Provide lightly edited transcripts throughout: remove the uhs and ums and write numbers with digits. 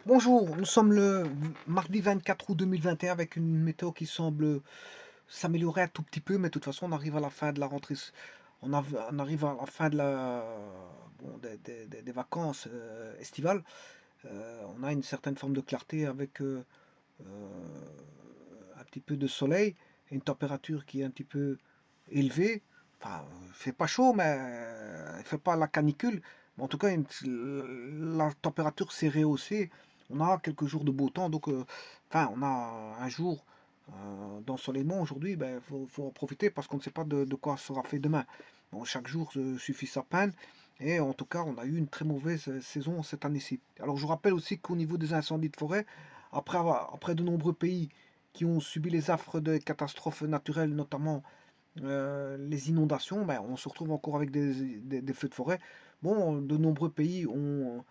Bonjour, nous sommes le mardi 24 août 2021 avec une météo qui semble s'améliorer un tout petit peu, mais de toute façon, on arrive à la fin de la rentrée, on arrive à la fin de bon, des vacances estivales. On a une certaine forme de clarté avec un petit peu de soleil et une température qui est un petit peu élevée. Enfin, il fait pas chaud, mais il fait pas la canicule. Mais en tout cas, la température s'est rehaussée. On a quelques jours de beau temps, donc enfin, on a un jour d'ensoleillement aujourd'hui. Ben, faut en profiter parce qu'on ne sait pas de quoi sera fait demain. Bon, chaque jour suffit sa peine. Et en tout cas, on a eu une très mauvaise saison cette année-ci. Alors, je vous rappelle aussi qu'au niveau des incendies de forêt, après de nombreux pays qui ont subi les affres des catastrophes naturelles, notamment les inondations, ben, on se retrouve encore avec des feux de forêt. Bon, de nombreux pays ont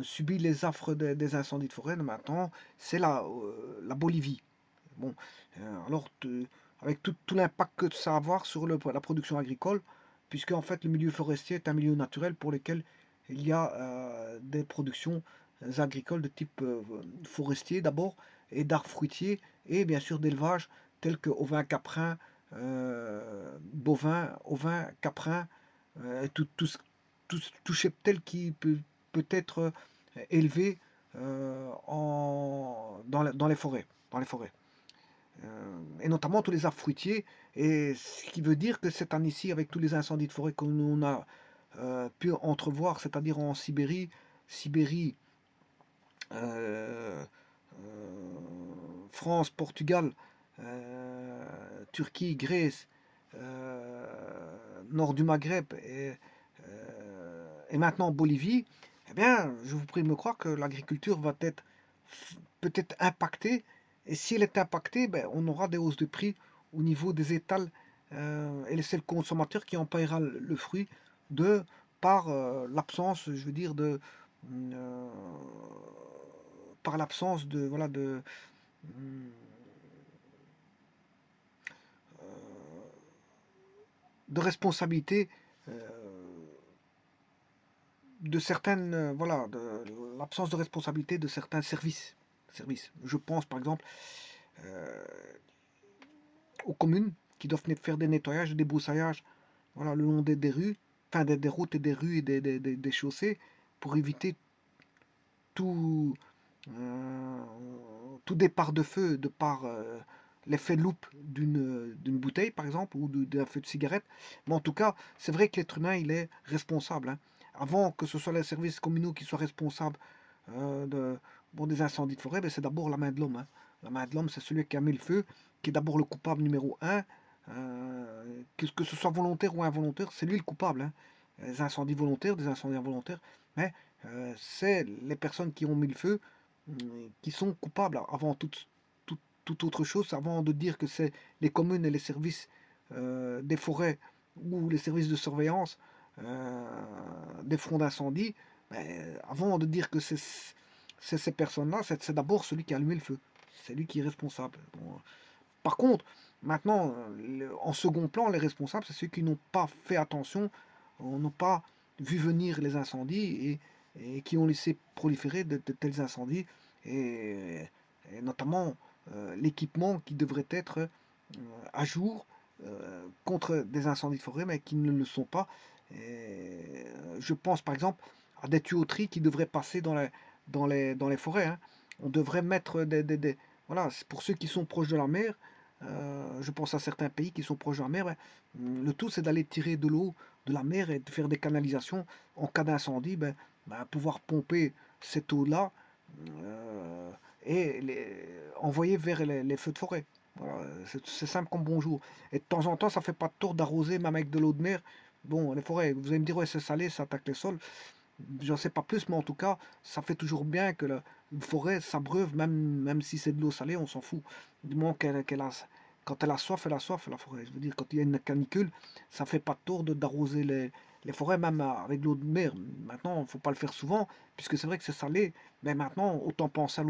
subi les affres des incendies de forêt. Maintenant, c'est la Bolivie. Bon, alors, avec tout l'impact que ça va avoir sur la production agricole, puisque en fait le milieu forestier est un milieu naturel pour lequel il y a des productions agricoles de type forestier d'abord, et d'arbres fruitiers, et bien sûr d'élevage, tels que ovins, caprins, bovins, ovins, caprins, et tout cheptel qui peut être élevé dans les forêts. Dans les forêts. Et notamment tous les arbres fruitiers, et ce qui veut dire que cette année-ci, avec tous les incendies de forêt qu'on a pu entrevoir, c'est-à-dire en Sibérie, euh, France, Portugal, Turquie, Grèce, nord du Maghreb et maintenant Bolivie, eh bien, je vous prie de me croire que l'agriculture va être peut-être impactée. Et si elle est impactée, ben, on aura des hausses de prix au niveau des étals et c'est le consommateur qui en paiera le fruit de par l'absence, je veux dire, euh, par l'absence de voilà de responsabilité de certaines voilà de l'absence de responsabilité de certains services. Je pense par exemple euh, aux communes qui doivent faire des nettoyages, des broussaillards voilà, le long des rues, enfin des routes et des rues et des chaussées pour éviter tout, euh, tout départ de feu de par l'effet de loupe d'une bouteille par exemple ou d'un feu de cigarette. Mais en tout cas, c'est vrai que l'être humain il est responsable, hein. Avant que ce soit les services communaux qui soient responsables bon, des incendies de forêt, ben, c'est d'abord la main de l'homme, hein. La main de l'homme, c'est celui qui a mis le feu, qui est d'abord le coupable numéro un. Que ce soit volontaire ou involontaire, c'est lui le coupable, hein. Des incendies volontaires, des incendies involontaires, mais c'est les personnes qui ont mis le feu qui sont coupables avant toute autre chose, avant de dire que c'est les communes et les services des forêts ou les services de surveillance euh, des fronts d'incendie, ben, avant de dire que c'est ces personnes-là, c'est d'abord celui qui a allumé le feu. C'est lui qui est responsable. Bon. Par contre, maintenant, en second plan, les responsables, c'est ceux qui n'ont pas fait attention, n'ont pas vu venir les incendies et qui ont laissé proliférer de tels incendies, et, et notamment l'équipement qui devrait être à jour contre des incendies de forêt, mais qui ne le sont pas. Je pense par exemple à des tuyauteries qui devraient passer dans les forêts, hein. On devrait mettre voilà, pour ceux qui sont proches de la mer, je pense à certains pays qui sont proches de la mer, ben, le tout c'est d'aller tirer de l'eau de la mer et de faire des canalisations en cas d'incendie, ben, pouvoir pomper cette eau-là euh, et envoyer vers les feux de forêt. Voilà, c'est simple comme bonjour. Et de temps en temps, ça fait pas de tort d'arroser même avec de l'eau de mer. Bon, les forêts, vous allez me dire, ouais, c'est salé, ça attaque les sols. J'en sais pas plus, mais en tout cas, ça fait toujours bien que une forêt s'abreuve, même si c'est de l'eau salée, on s'en fout. Du moment quand elle a soif, la forêt. Je veux dire, quand il y a une canicule, ça fait pas de tort d'arroser les forêts, même avec de l'eau de mer. Maintenant, il ne faut pas le faire souvent, puisque c'est vrai que c'est salé. Mais maintenant, autant penser à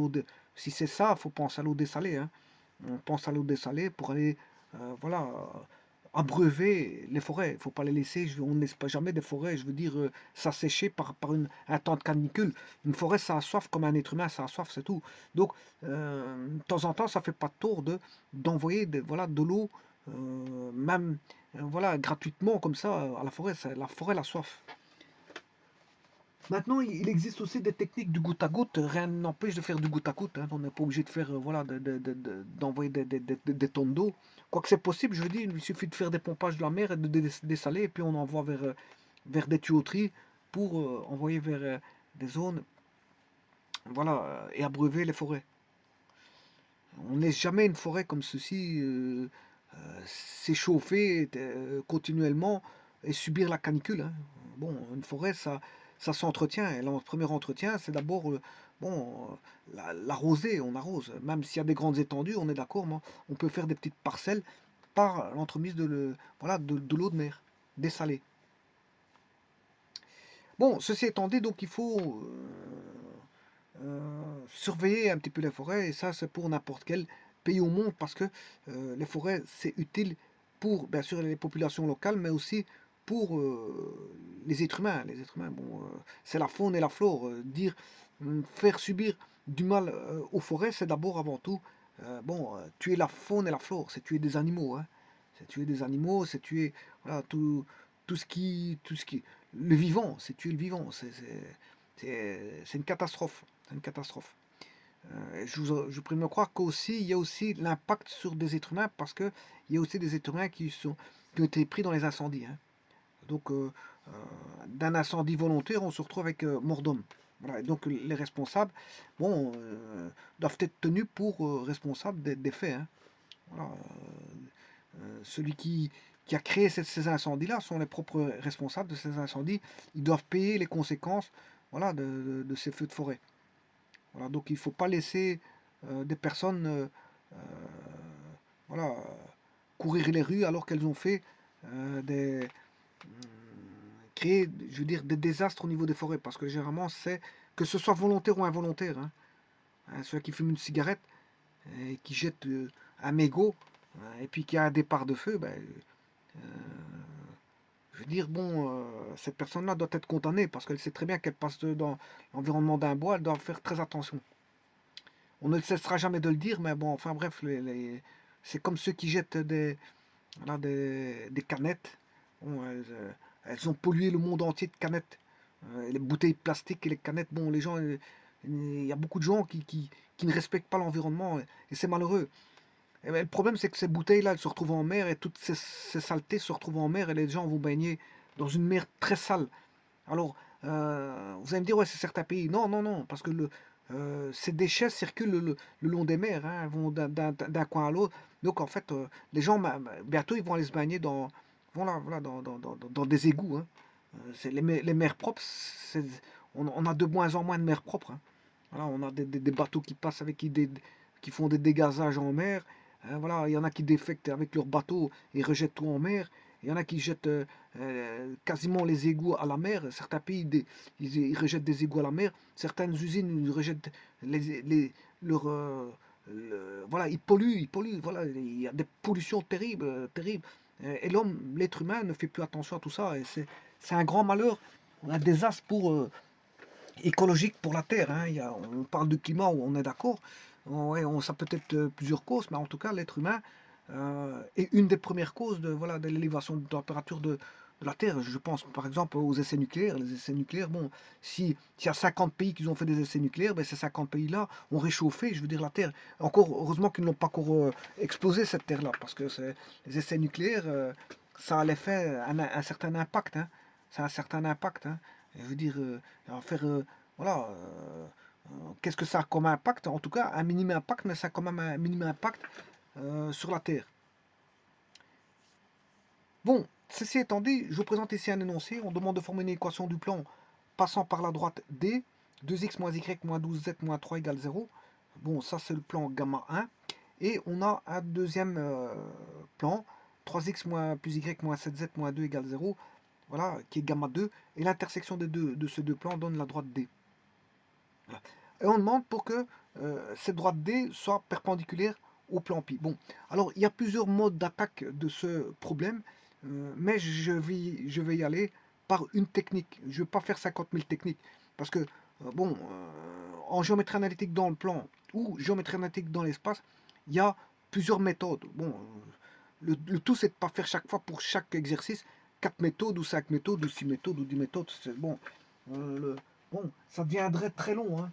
Si c'est ça, il faut penser à l'eau dessalée, hein. On pense à l'eau dessalée pour aller, voilà, abreuver les forêts. Il ne faut pas les laisser, on ne laisse pas jamais des forêts, je veux dire, s'assécher par un temps de canicule. Une forêt, ça a soif comme un être humain, ça a soif, c'est tout. Donc, de temps en temps, ça fait pas de tort d'envoyer voilà, de l'eau, même voilà, gratuitement comme ça à la forêt. La forêt, la soif. Maintenant, il existe aussi des techniques du goutte à goutte. Rien n'empêche de faire du goutte à goutte, hein. On n'est pas obligé de faire, voilà, d'envoyer des tonnes d'eau. Quoique c'est possible, je veux dire, il suffit de faire des pompages de la mer et de dessaler, et puis on envoie vers des tuyauteries pour envoyer vers des zones, voilà, et abreuver les forêts. On ne laisse jamais une forêt comme ceci s'échauffer continuellement et subir la canicule, hein. Bon, une forêt, ça s'entretient. Et le premier entretien, c'est d'abord bon, l'arroser. On arrose. Même s'il y a des grandes étendues, on est d'accord, mais on peut faire des petites parcelles par l'entremise voilà, de l'eau de mer, dessalée. Bon, ceci étant dit, donc il faut surveiller un petit peu les forêts, et ça c'est pour n'importe quel pays au monde, parce que les forêts c'est utile pour bien sûr les populations locales, mais aussi pour les êtres humains. Les êtres humains, bon, c'est la faune et la flore. Dire faire subir du mal aux forêts, c'est d'abord avant tout bon, tuer la faune et la flore, c'est tuer des animaux, hein. C'est tuer des animaux, c'est tuer voilà, tout ce qui, le vivant, c'est tuer le vivant. C'est une catastrophe. C'est une catastrophe. Je pourrais me croire qu'aussi, il y a aussi l'impact sur des êtres humains, parce qu'il y a aussi des êtres humains qui ont été pris dans les incendies, hein. Donc, d'un incendie volontaire, on se retrouve avec mort d'homme. Voilà. Et donc, les responsables, bon, doivent être tenus pour responsables des faits, hein. Voilà. Celui qui a créé ces incendies-là sont les propres responsables de ces incendies. Ils doivent payer les conséquences, voilà, de ces feux de forêt. Voilà, donc il ne faut pas laisser des personnes euh, voilà, courir les rues alors qu'elles ont fait créer, je veux dire, des désastres au niveau des forêts. Parce que généralement, c'est que ce soit volontaire ou involontaire, hein. Celui qui fume une cigarette et qui jette un mégot et puis qui a un départ de feu, ben, je veux dire, bon, cette personne-là doit être condamnée parce qu'elle sait très bien qu'elle passe dans l'environnement d'un bois, elle doit faire très attention. On ne cessera jamais de le dire, mais bon, enfin bref, c'est comme ceux qui jettent voilà, des canettes. Bon, elles ont pollué le monde entier de canettes. Les bouteilles plastiques et les canettes, bon, les gens, il y a beaucoup de gens qui ne respectent pas l'environnement, et c'est malheureux. Et ben, le problème, c'est que ces bouteilles-là, elles se retrouvent en mer, et toutes ces saletés se retrouvent en mer, et les gens vont baigner dans une mer très sale. Alors, vous allez me dire, ouais, c'est certains pays. Non, non, non, parce que ces déchets circulent le long des mers, hein, vont d'un coin à l'autre. Donc, en fait, les gens, bientôt, ils vont aller se baigner voilà, dans des égouts, hein. C'est les mers propres, on a de moins en moins de mers propres, hein. Voilà, on a des bateaux qui passent qui font des dégazages en mer, hein. Voilà, il y en a qui défectent avec leur bateau et rejettent tout en mer. Il y en a qui jettent quasiment les égouts à la mer. Certains pays, ils rejettent des égouts à la mer. Certaines usines, ils rejettent leurs, voilà, ils polluent. Voilà, il y a des pollutions terribles, terribles. Et l'homme, l'être humain, ne fait plus attention à tout ça. Et c'est un grand malheur, un désastre écologique pour la Terre, hein. On parle du climat, on est d'accord. Ouais, ça peut être plusieurs causes, mais en tout cas, l'être humain est une des premières causes voilà, de l'élévation de température de la Terre. Je pense par exemple aux essais nucléaires. Les essais nucléaires, bon, s'il y a 50 pays qui ont fait des essais nucléaires, ben, ces 50 pays-là ont réchauffé, je veux dire, la Terre. Encore, heureusement qu'ils n'ont pas encore explosé cette Terre-là, parce que les essais nucléaires, ça a l'effet, un certain impact, hein. Ça a un certain impact, hein. Je veux dire, faire, voilà, qu'est-ce que ça a comme impact? En tout cas, un minime impact, mais ça a quand même un minime impact sur la Terre. Bon, ceci étant dit, je vous présente ici un énoncé. On demande de former une équation du plan passant par la droite D, 2x moins y moins 12z moins 3 égale 0. Bon, ça c'est le plan gamma 1. Et on a un deuxième plan, 3x moins plus y moins 7z moins 2 égale 0. Voilà, qui est gamma 2. Et l'intersection de ces deux plans donne la droite D. Voilà. Et on demande pour que cette droite D soit perpendiculaire au plan pi. Bon, alors il y a plusieurs modes d'attaque de ce problème, mais je vais y aller par une technique. Je ne vais pas faire 50 000 techniques, parce que, bon, en géométrie analytique dans le plan ou géométrie analytique dans l'espace, il y a plusieurs méthodes. Bon, le tout, c'est de ne pas faire chaque fois pour chaque exercice 4 méthodes ou 5 méthodes ou 6 méthodes ou 10 méthodes. Bon, bon, ça deviendrait très long, hein.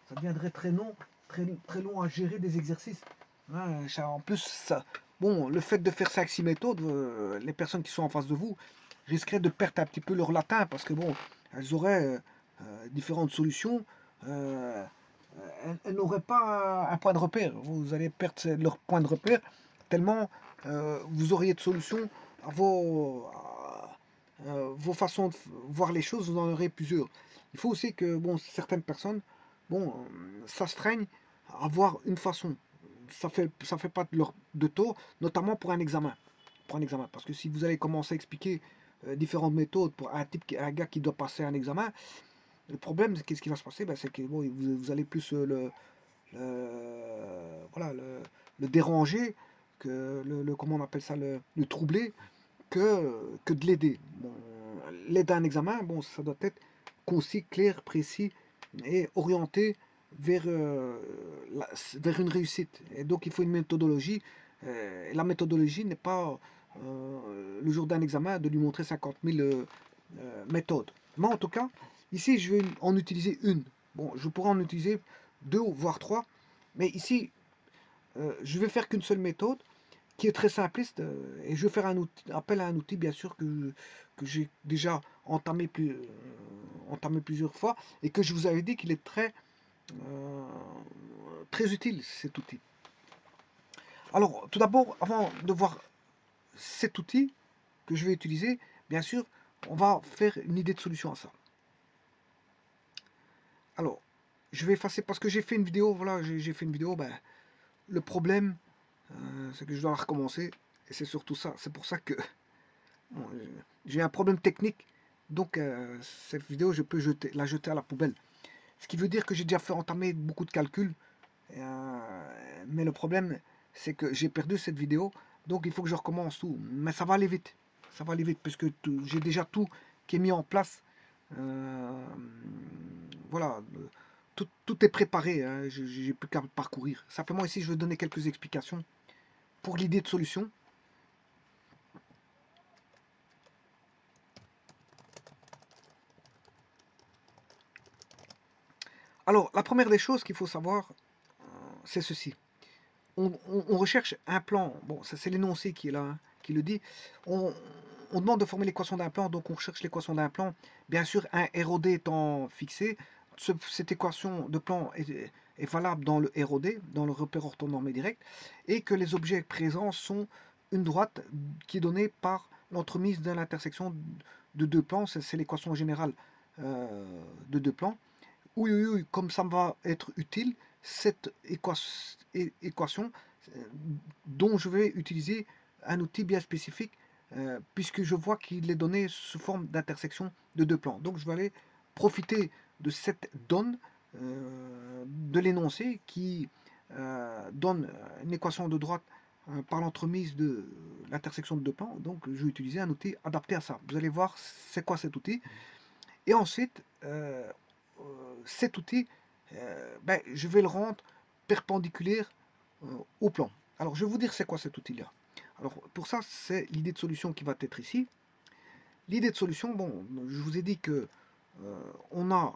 Ça deviendrait très long à gérer des exercices. Hein, en plus, bon, le fait de faire 5-6 méthodes, les personnes qui sont en face de vous risqueraient de perdre un petit peu leur latin parce que bon, elles auraient différentes solutions. Euh, elles n'auraient pas un point de repère. Vous allez perdre leur point de repère tellement vous auriez de solutions à vos façons de voir les choses, vous en aurez plusieurs. Il faut aussi que bon, certaines personnes bon, s'astreignent à avoir une façon. Ça fait pas de tort, notamment pour un examen. Pour un examen. Parce que si vous allez commencer à expliquer différentes méthodes pour un gars qui doit passer un examen, le problème, qu'est-ce qui va se passer? Ben, c'est que bon, vous allez plus voilà, le déranger, que comment on appelle ça, le troubler, que de l'aider. Bon, l'aider à un examen, bon, ça doit être concis, clair, précis et orienté vers, vers une réussite. Et donc il faut une méthodologie. Et la méthodologie n'est pas le jour d'un examen de lui montrer 50 000 méthodes. Mais en tout cas, ici je vais en utiliser une. Bon, je pourrais en utiliser deux voire trois, mais ici je vais faire qu'une seule méthode qui est très simpliste, et je vais faire appel à un outil bien sûr que j'ai déjà entamé plusieurs fois et que je vous avais dit qu'il est euh, très utile cet outil. Alors tout d'abord, avant de voir cet outil que je vais utiliser, bien sûr, on va faire une idée de solution à ça. Alors, je vais effacer parce que j'ai fait une vidéo, voilà, j'ai fait une vidéo, ben, le problème, c'est que je dois la recommencer, et c'est surtout ça, c'est pour ça que bon, j'ai un problème technique, donc cette vidéo, je peux la jeter à la poubelle. Ce qui veut dire que j'ai déjà fait entamer beaucoup de calculs, mais le problème, c'est que j'ai perdu cette vidéo, donc il faut que je recommence tout. Mais ça va aller vite, ça va aller vite, puisque j'ai déjà tout qui est mis en place. Euh, voilà, tout est préparé, hein, j'ai plus qu'à parcourir. Simplement ici, je vais donner quelques explications pour l'idée de solution. Alors, la première des choses qu'il faut savoir, c'est ceci. On recherche un plan. Bon, ça c'est l'énoncé qui est là, hein, qui le dit. On demande de former l'équation d'un plan, donc on cherche l'équation d'un plan. Bien sûr, un ROD étant fixé, cette équation de plan est valable dans le ROD, dans le repère orthonormé direct, et que les objets présents sont une droite qui est donnée par l'entremise de l'intersection de deux plans. C'est l'équation générale de deux plans. Oui, oui, oui, comme ça me va être utile, cette équation dont je vais utiliser un outil bien spécifique, puisque je vois qu'il est donné sous forme d'intersection de deux plans. Donc je vais aller profiter de cette donne de l'énoncé qui donne une équation de droite par l'entremise de l'intersection de deux plans. Donc je vais utiliser un outil adapté à ça. Vous allez voir c'est quoi cet outil. Et ensuite, cet outil, ben, je vais le rendre perpendiculaire au plan. Alors, je vais vous dire c'est quoi cet outil-là. Alors, pour ça, c'est l'idée de solution qui va être ici. L'idée de solution, bon, je vous ai dit que on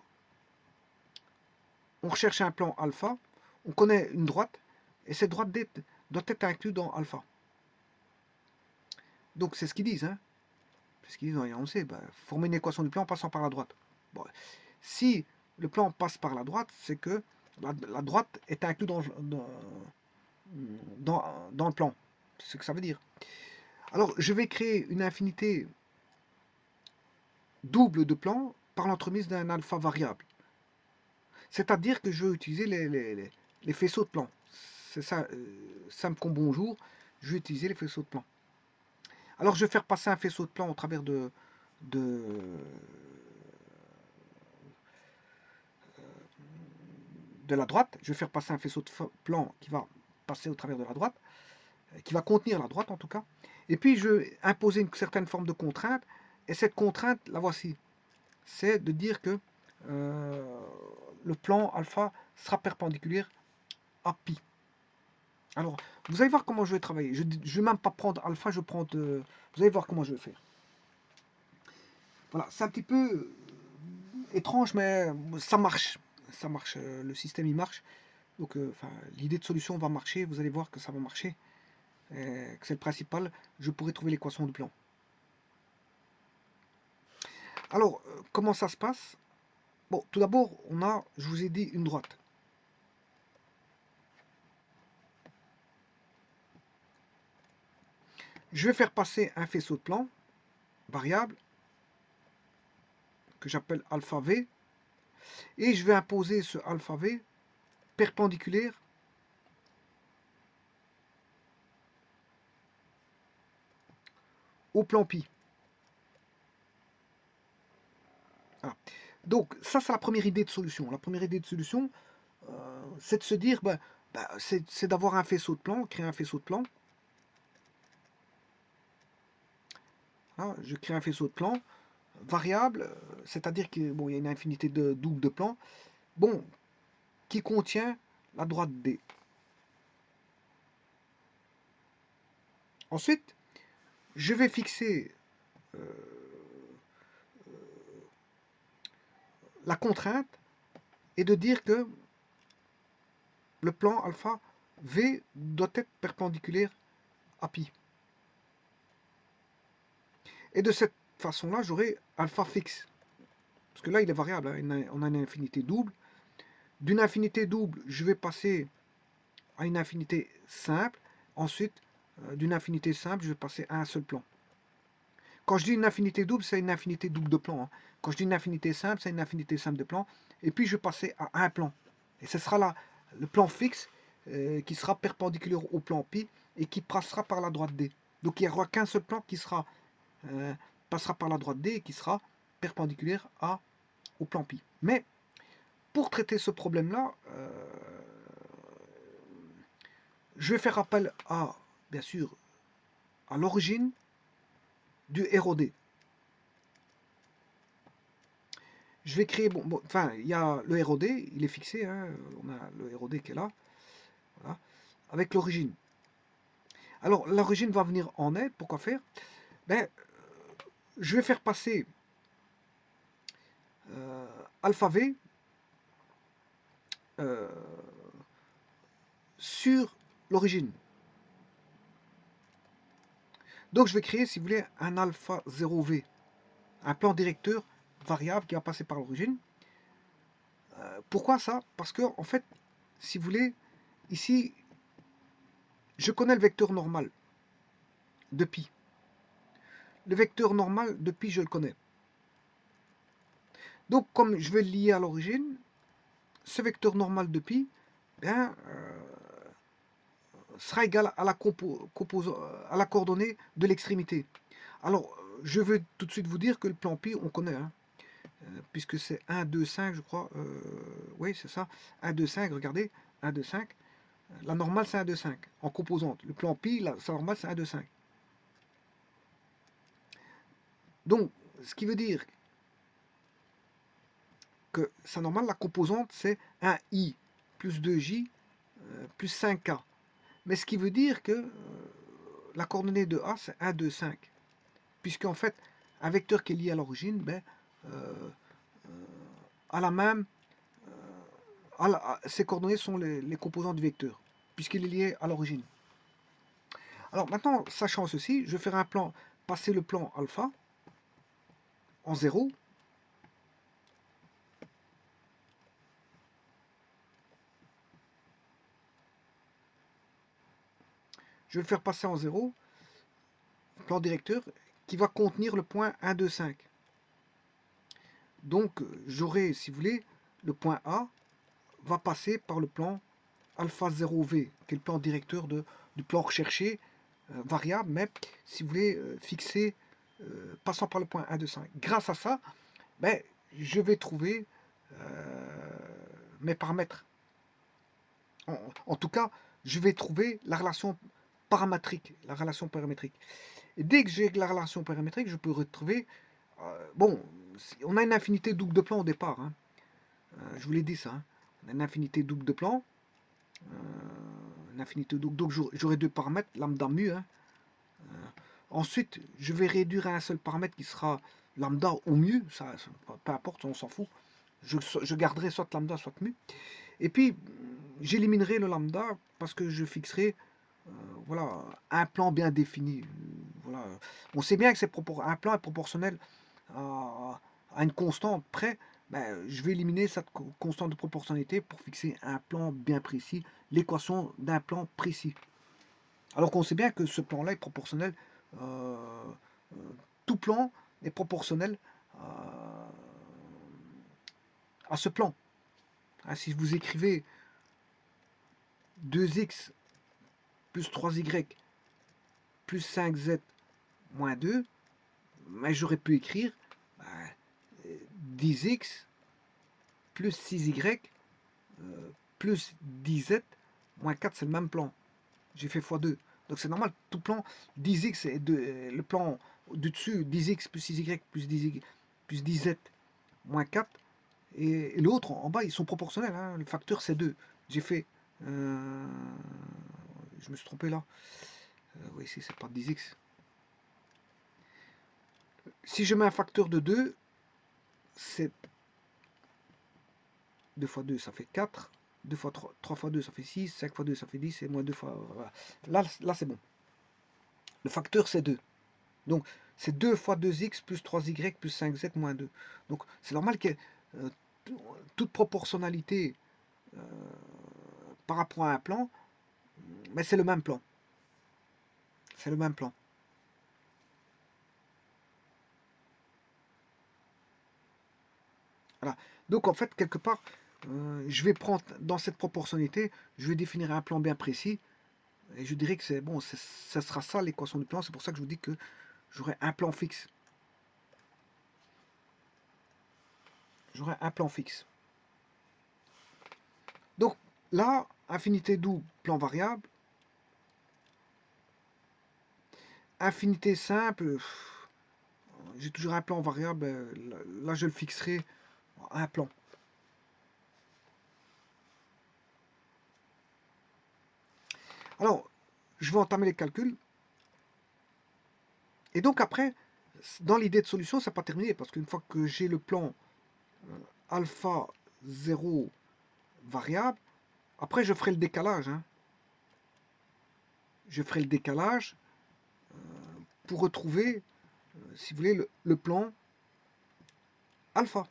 recherche un plan alpha, on connaît une droite, et cette droite doit être inclue dans alpha. Donc, c'est ce qu'ils disent, hein. C'est ce qu'ils disent dans l'énoncé, ben, former une équation du plan en passant par la droite. Bon, si le plan passe par la droite, c'est que la droite est inclue dans le plan. C'est ce que ça veut dire. Alors, je vais créer une infinité double de plans par l'entremise d'un alpha variable. C'est-à-dire que je vais utiliser les faisceaux de plans. C'est ça, simple comme bonjour, je vais utiliser les faisceaux de plans. Alors, je vais faire passer un faisceau de plans au travers de, de la droite. Je vais faire passer un faisceau de plans qui va passer au travers de la droite, qui va contenir la droite en tout cas. Et puis je vais imposer une certaine forme de contrainte, et cette contrainte, la voici. C'est de dire que le plan alpha sera perpendiculaire à pi. Alors, vous allez voir comment je vais travailler. Je ne vais même pas prendre alpha, je prends de... Vous allez voir comment je vais faire. Voilà, c'est un petit peu étrange, mais ça marche. Ça marche, le système il marche. Donc, l'idée de solution va marcher, vous allez voir que ça va marcher. Que c'est le principal, je pourrai trouver l'équation du plan. Alors, comment ça se passe? Bon, tout d'abord, on a, je vous ai dit, une droite. Je vais faire passer un faisceau de plan, variable, que j'appelle alpha v, et je vais imposer ce alpha v perpendiculaire au plan pi. Voilà. Donc, ça, c'est la première idée de solution. La première idée de solution, c'est de se dire, c'est d'avoir un faisceau de plan, créer un faisceau de plan. Voilà, je crée un faisceau de plan variable, c'est-à-dire qu'il y a une infinité de doubles de plans, qui contient la droite D. Ensuite, je vais fixer la contrainte et de dire que le plan alpha V doit être perpendiculaire à pi. Et de cette façon-là, j'aurai alpha fixe. Parce que là, il est variable, hein, on a une infinité double. D'une infinité double, je vais passer à une infinité simple. Ensuite, d'une infinité simple, je vais passer à un seul plan. Quand je dis une infinité double, c'est une infinité double de plans. Hein. Quand je dis une infinité simple, c'est une infinité simple de plans. Et puis, je vais passer à un plan. Et ce sera là le plan fixe qui sera perpendiculaire au plan pi et qui passera par la droite D. Donc, il n'y aura qu'un seul plan qui sera, passera par la droite D et qui sera perpendiculaire au plan pi. Mais, pour traiter ce problème-là, je vais faire appel à, bien sûr, à l'origine du ROD. Je vais créer, il y a le ROD, il est fixé, hein, on a le ROD qui est là, voilà, avec l'origine. Alors, l'origine va venir en aide, pourquoi faire? Je vais faire passer alpha V sur l'origine. Donc, je vais créer, si vous voulez, un alpha 0V, un plan directeur variable qui va passer par l'origine. Pourquoi ça? Parce que, en fait, si vous voulez, ici, je connais le vecteur normal de pi. Le vecteur normal de pi, je le connais. Donc, comme je vais le lier à l'origine, ce vecteur normal de pi sera égal à la coordonnée de l'extrémité. Alors, je veux tout de suite vous dire que le plan pi, on connaît, hein, puisque c'est 1, 2, 5, je crois. Oui, c'est ça. 1, 2, 5, regardez. 1, 2, 5. La normale, c'est 1, 2, 5. En composante. Le plan pi, sa normale, c'est 1, 2, 5. Donc, ce qui veut dire que sa normale, la composante, c'est 1i plus 2j plus 5k. Mais ce qui veut dire que la coordonnée de A, c'est 1, 2, 5. Puisqu'en fait, un vecteur qui est lié à l'origine, a la même... ses coordonnées sont les composants du vecteur, puisqu'il est lié à l'origine. Alors maintenant, sachant ceci, je vais faire un plan, passer le plan alpha en 0. Je vais le faire passer en 0, plan directeur, qui va contenir le point 1, 2, 5. Donc j'aurai, si vous voulez, le point A va passer par le plan alpha 0V, qui est le plan directeur du plan recherché, variable, mais si vous voulez, fixé, passant par le point 1, 2, 5. Grâce à ça, je vais trouver mes paramètres. En tout cas, je vais trouver la relation paramétrique. Et dès que j'ai la relation paramétrique, je peux retrouver... bon, on a une infinité double de plans au départ. Hein. Je vous l'ai dit ça. Hein. On a une infinité double de plans. Une infinité double. Donc j'aurai deux paramètres, lambda mu. Hein. Ensuite, je vais réduire à un seul paramètre qui sera lambda ou mu. Ça, peu importe, on s'en fout. Je garderai soit lambda, soit mu. Et puis, j'éliminerai le lambda parce que je fixerai voilà, un plan bien défini. Voilà. On sait bien que un plan est proportionnel à une constante près. Ben, je vais éliminer cette constante de proportionnalité pour fixer un plan bien précis, l'équation d'un plan précis. Alors qu'on sait bien que ce plan-là est proportionnel, tout plan est proportionnel à ce plan. Hein, si vous écrivez 2x plus 3y plus 5z moins 2, mais j'aurais pu écrire 10x plus 6y plus 10z moins 4, c'est le même plan. J'ai fait x2. Donc c'est normal, tout plan 10x est le plan du dessus, 10x plus 6y plus 10z moins 4. Et l'autre en bas, ils sont proportionnels. Hein. Le facteur c'est 2. J'ai fait... je me suis trompé là. Oui, ici c'est pas 10x. Si je mets un facteur de 2, c'est 2 fois 2, ça fait 4. 2 fois 3, 3 fois 2, ça fait 6. 5 fois 2, ça fait 10. Et moins 2 fois... Voilà. Là c'est bon. Le facteur, c'est 2. Donc, c'est 2 fois 2x plus 3y plus 5z moins 2. Donc, c'est normal que toute proportionnalité par rapport à un plan, mais c'est le même plan. C'est le même plan. Voilà. Donc, en fait, quelque part, je vais prendre, dans cette proportionnalité, je vais définir un plan bien précis. Et je dirais que c'est bon, ça sera ça l'équation du plan. C'est pour ça que je vous dis que j'aurai un plan fixe. J'aurai un plan fixe. Donc, là, infinité double, plan variable. Infinité simple, j'ai toujours un plan variable, là je le fixerai à un plan. Alors, je vais entamer les calculs. Et donc après, dans l'idée de solution, ça n'est pas terminé, parce qu'une fois que j'ai le plan alpha 0 variable, après je ferai le décalage. Hein. Je ferai le décalage pour retrouver, si vous voulez, le plan alpha.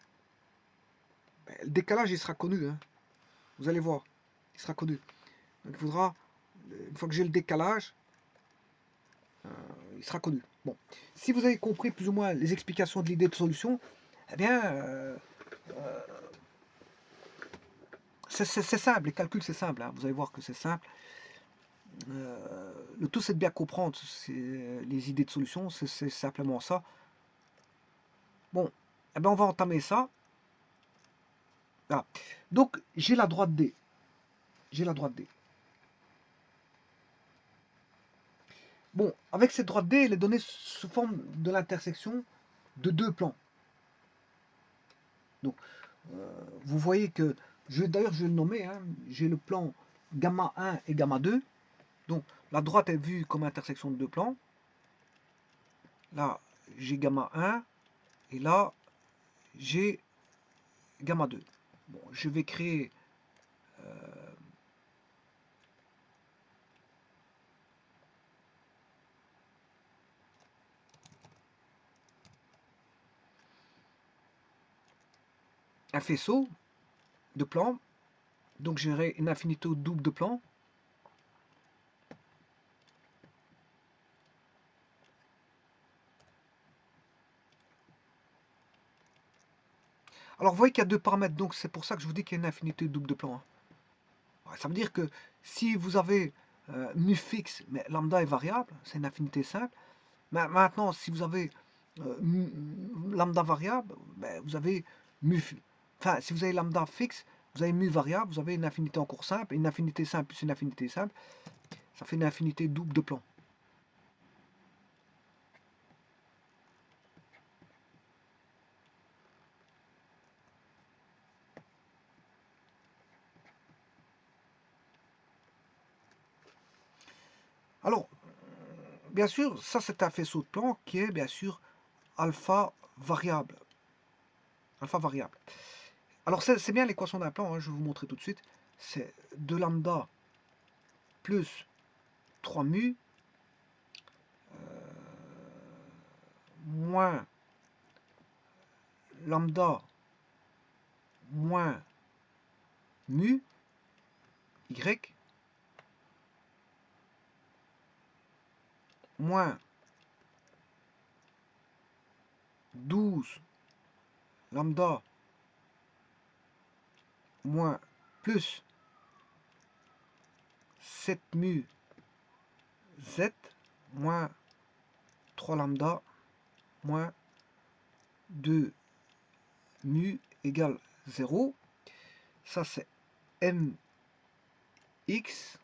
Ben, le décalage, il sera connu. Hein. Vous allez voir, il sera connu. Donc il faudra, une fois que j'ai le décalage, il sera connu. Bon, si vous avez compris plus ou moins les explications de l'idée de solution, eh bien, c'est simple, les calculs c'est simple, hein. Vous allez voir que c'est simple. Le tout c'est de bien comprendre les idées de solution, c'est simplement ça. Bon, eh bien on va entamer ça. Voilà. Donc j'ai la droite D. J'ai la droite D. Bon, avec cette droite D, elle est donnée sous forme de l'intersection de deux plans. Donc, vous voyez que, d'ailleurs je vais le nommer, hein, j'ai le plan gamma 1 et gamma 2. Donc, la droite est vue comme intersection de deux plans. Là, j'ai gamma 1 et là, j'ai gamma 2. Bon, je vais créer un faisceau de plans. Donc, j'aurai une infinité double de plans. Alors, vous voyez qu'il y a deux paramètres, donc c'est pour ça que je vous dis qu'il y a une infinité double de plans. Hein. Ça veut dire que si vous avez mu fixe, mais lambda est variable, c'est une infinité simple. Mais maintenant, si vous avez lambda variable, ben, vous avez mu. Enfin, si vous avez lambda fixe, vous avez mu variable, vous avez une infinité en cours simple, une infinité simple plus une infinité simple, ça fait une infinité double de plan. Alors, bien sûr, ça c'est un faisceau de plan qui est bien sûr alpha variable. Alpha variable. Alors c'est bien l'équation d'un plan, hein, je vais vous montrer tout de suite. C'est 2 lambda plus 3 mu moins lambda moins mu y moins 12 lambda moins plus 7 mu z moins 3 lambda moins 2 mu égale 0. Ça c'est mx.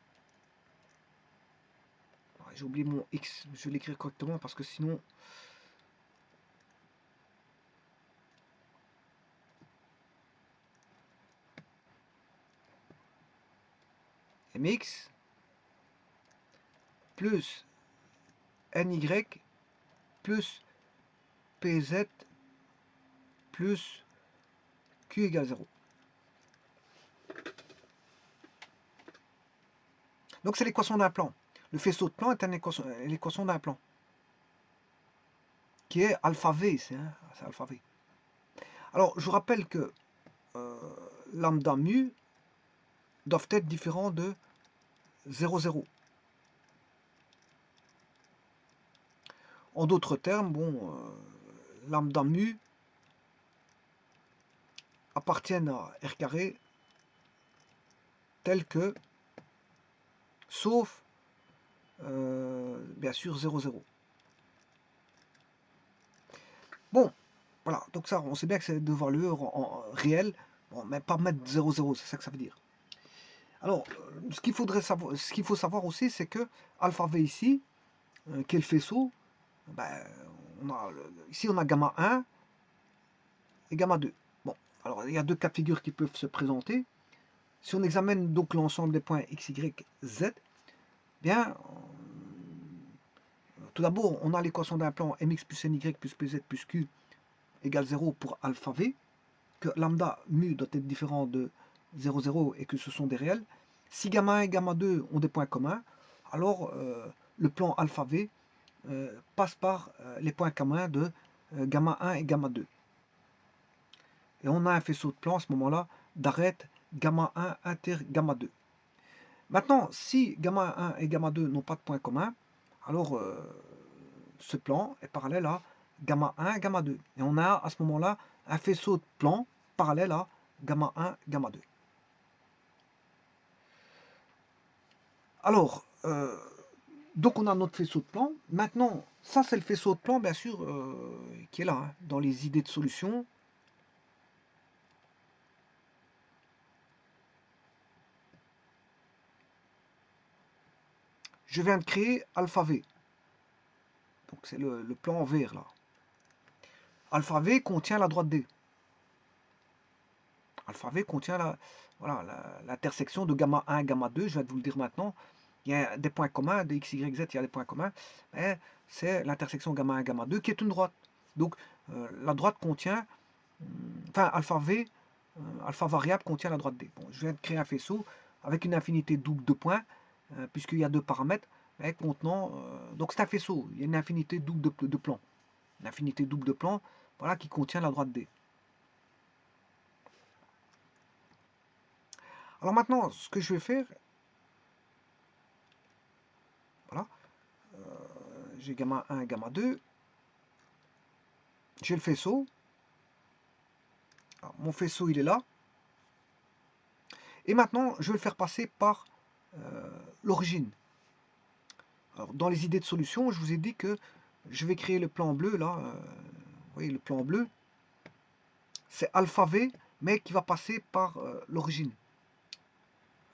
J'ai oublié mon x, je vais l'écrire correctement parce que sinon mx plus ny plus pz plus q égale 0. Donc c'est l'équation d'un plan. Le faisceau de plan est l'équation d'un plan qui est alpha v, c'est alpha v. Alors je vous rappelle que lambda mu doivent être différents de 0, 0. En d'autres termes, bon, lambda mu appartiennent à R carré tel que, sauf bien sûr 0, 0. Bon, voilà, donc ça, on sait bien que c'est devoir le en réel, bon, mais pas mettre 0, 0, c'est ça que ça veut dire. Alors, ce qu'il faut savoir aussi, c'est que alpha v ici, qui est le faisceau, ben, ici on a gamma 1 et gamma 2. Bon, alors il y a deux cas de figure qui peuvent se présenter. Si on examine donc l'ensemble des points x, y, z, bien, tout d'abord, on a l'équation d'un plan mx plus ny plus pz plus q égale 0 pour alpha v, que lambda mu doit être différent de 0, 0 et que ce sont des réels. Si gamma 1 et gamma 2 ont des points communs, alors le plan alpha v passe par les points communs de gamma 1 et gamma 2. Et on a un faisceau de plan à ce moment-là d'arête gamma 1 inter gamma 2. Maintenant, si gamma 1 et gamma 2 n'ont pas de points communs, alors ce plan est parallèle à gamma 1 et gamma 2. Et on a à ce moment-là un faisceau de plan parallèle à gamma 1, gamma 2. Alors, donc on a notre faisceau de plan. Maintenant, ça c'est le faisceau de plan, bien sûr, qui est là, hein, dans les idées de solution. Je viens de créer alpha v. Donc c'est le plan en vert là. Alpha v contient la droite D. Alpha v contient l'intersection de gamma 1 et gamma 2. Je vais vous le dire maintenant. Il y a des points communs, de x, y, z, il y a des points communs. C'est l'intersection gamma 1 et gamma 2 qui est une droite. Donc la droite contient, enfin alpha v, alpha variable contient la droite D. Bon, je viens de créer un faisceau avec une infinité double de points, puisqu'il y a deux paramètres, contenant, donc c'est un faisceau, il y a une infinité double de plans. Une infinité double de plans, voilà, qui contient la droite D. Alors maintenant, ce que je vais faire, voilà, j'ai gamma 1 et gamma 2, j'ai le faisceau. Alors, mon faisceau, il est là. Et maintenant, je vais le faire passer par l'origine. Alors, dans les idées de solution, je vous ai dit que je vais créer le plan bleu, là. Vous voyez, le plan bleu, c'est alpha v mais qui va passer par l'origine.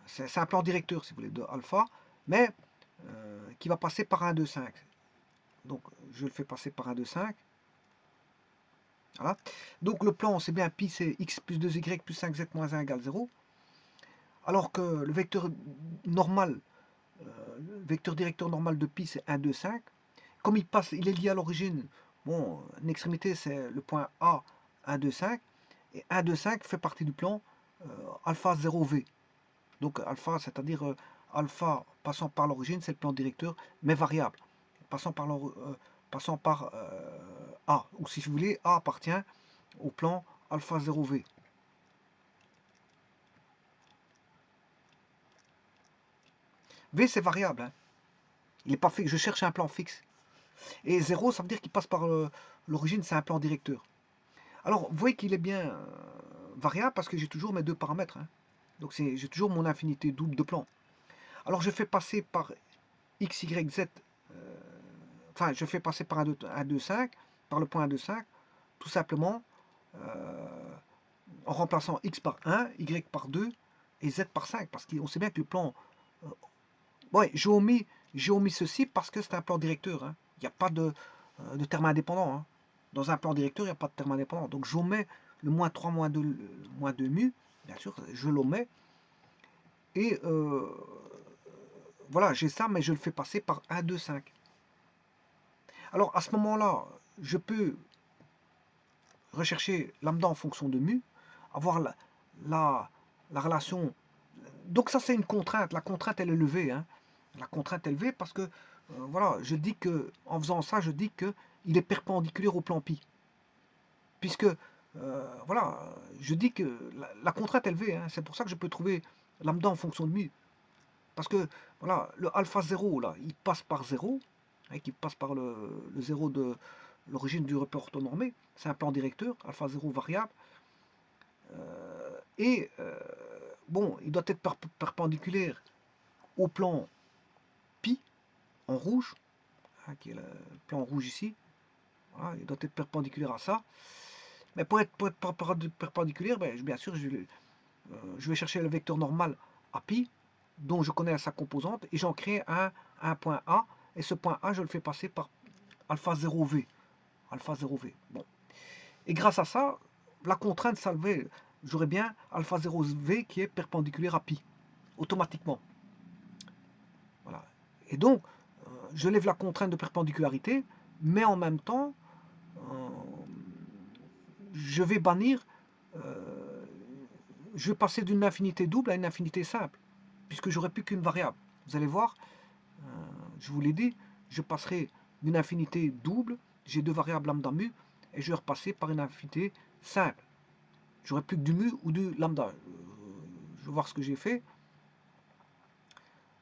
C'est un plan directeur, si vous voulez, de alpha, mais qui va passer par 1, 2, 5. Donc, je le fais passer par 1, 2, 5. Voilà. Donc, le plan, c'est bien pi, c'est x plus 2y plus 5z moins 1 égale 0. Alors que le vecteur normal, vecteur directeur normal de pi, c'est 1, 2, 5. Comme il est lié à l'origine, bon, une extrémité, c'est le point A, 1, 2, 5. Et 1, 2, 5 fait partie du plan alpha 0v. Donc alpha, c'est-à-dire alpha passant par l'origine, c'est le plan directeur, mais variable. Passant par A. Ou si vous voulez, A appartient au plan alpha 0v. V, c'est variable. Hein. Il n'est pas fixe. Je cherche un plan fixe. Et 0, ça veut dire qu'il passe par l'origine, c'est un plan directeur. Alors, vous voyez qu'il est bien variable parce que j'ai toujours mes deux paramètres. Hein. Donc, j'ai toujours mon infinité double de plan. Alors, je fais passer par x, y, z. Enfin, je fais passer par 1, 2, 5, par le point 1, 2, 5, tout simplement en remplaçant x par 1, y par 2 et z par 5. Parce qu'on sait bien que le plan... ouais, j'ai omis ceci parce que c'est un plan directeur. Hein. Il n'y a pas de terme indépendant. Hein. Dans un plan directeur, il n'y a pas de terme indépendant. Donc j'omets le moins 3, moins 2, mu. Bien sûr, je l'omets. Et voilà, j'ai ça, mais je le fais passer par 1, 2, 5. Alors à ce moment-là, je peux rechercher lambda en fonction de mu, avoir la relation. Donc ça c'est une contrainte. La contrainte elle est levée. Hein. La contrainte est levée parce que voilà, je dis que en faisant ça, je dis que il est perpendiculaire au plan pi. Puisque voilà, je dis que la contrainte est élevée. Hein. C'est pour ça que je peux trouver lambda en fonction de mu. Parce que voilà, le alpha 0 là, il passe par 0, hein, qui passe par le 0 de l'origine du repère orthonormé. C'est un plan directeur, alpha 0 variable. Et bon, il doit être perpendiculaire au plan pi en rouge, hein, qui est le plan rouge ici. Voilà, il doit être perpendiculaire à ça. Mais pour être perpendiculaire, ben, bien sûr, je vais chercher le vecteur normal à pi, dont je connais sa composante, et j'en crée un point A, et ce point A, je le fais passer par alpha 0v. Alpha 0v. Bon. Et grâce à ça, la contrainte salvée, j'aurai bien alpha 0v qui est perpendiculaire à pi, automatiquement. Voilà. Et donc, je lève la contrainte de perpendicularité, mais en même temps, je vais bannir, je vais passer d'une infinité double à une infinité simple, puisque j'aurai plus qu'une variable. Vous allez voir, je vous l'ai dit, je passerai d'une infinité double, j'ai deux variables lambda mu, et je vais repasser par une infinité simple. J'aurai plus que du mu ou du lambda. Je vais voir ce que j'ai fait.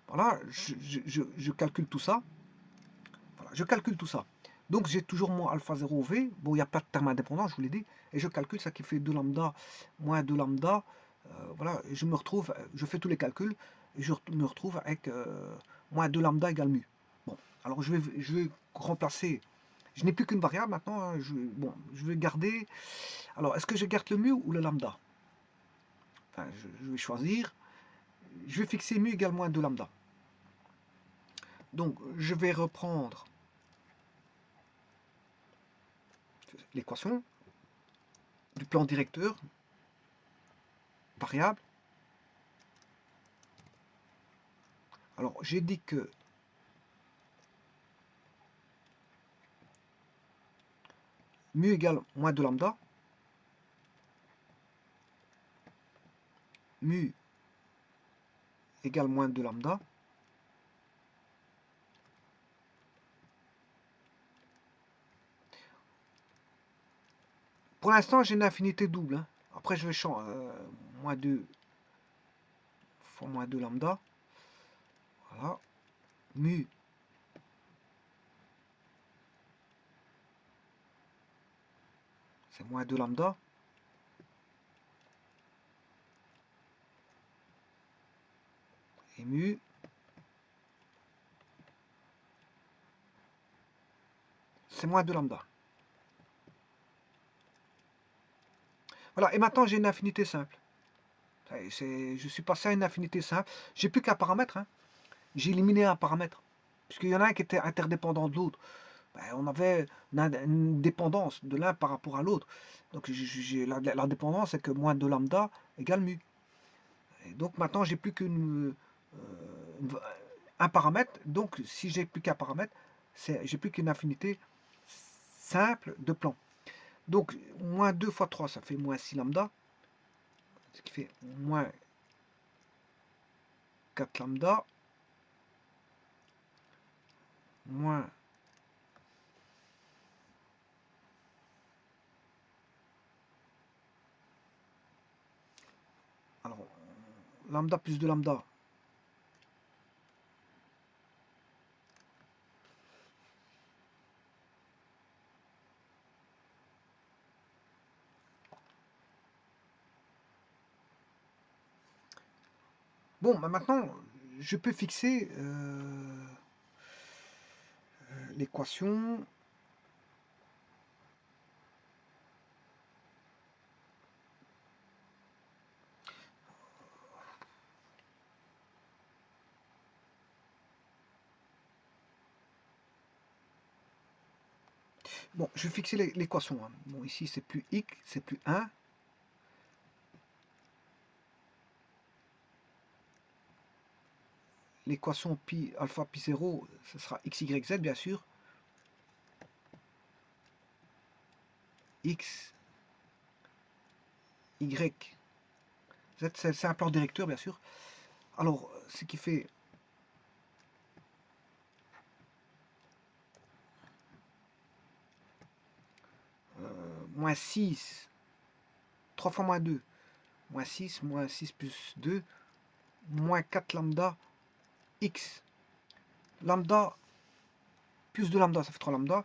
Voilà, je calcule tout ça. Voilà, je calcule tout ça. Donc j'ai toujours mon alpha 0v. Bon, il n'y a pas de terme indépendant, je vous l'ai dit. Et je calcule ça qui fait 2 lambda moins 2 lambda. Voilà, et je me retrouve, je fais tous les calculs, et je me retrouve avec moins 2 lambda égale mu. Bon, alors je vais remplacer. Je n'ai plus qu'une variable maintenant. Hein, je vais garder. Alors, est-ce que je garde le mu ou le lambda? Enfin, je vais choisir. Je vais fixer mu égale moins 2 lambda. Donc, je vais reprendre l'équation du plan directeur, variable. Alors, j'ai dit que mu égale moins 2 lambda. Mu égale moins 2 lambda. Pour l'instant, j'ai une infinité double. Hein. Après, je vais changer moins 2 fois moins 2 lambda. Voilà. Mu c'est moins 2 lambda. Et mu c'est moins 2 lambda. Voilà, et maintenant j'ai une infinité simple. Je suis passé à une infinité simple. J'ai plus qu'un paramètre, hein. J'ai éliminé un paramètre. Puisqu'il y en a un qui était interdépendant de l'autre. Ben, on avait une dépendance de l'un par rapport à l'autre. Donc la dépendance, c'est que moins de lambda égale mu. Et donc maintenant, j'ai plus un paramètre. Donc si j'ai plus qu'un paramètre, j'ai plus qu'une infinité simple de plan. Donc moins 2 fois 3, ça fait moins 6 lambda. Ce qui fait moins 4 lambda. Moins alors lambda plus de lambda. Bon, bah maintenant, je peux fixer l'équation. Bon, je vais fixer l'équation. Hein. Bon, ici, c'est plus x, c'est plus 1. L'équation pi alpha pi 0, ce sera x, y, z, bien sûr. X, y, z, c'est un plan directeur, bien sûr. Alors, ce qui fait moins 6, 3 fois moins 2, moins 6 plus 2, moins 4 lambda x. Lambda plus 2 lambda, ça fait 3 lambda,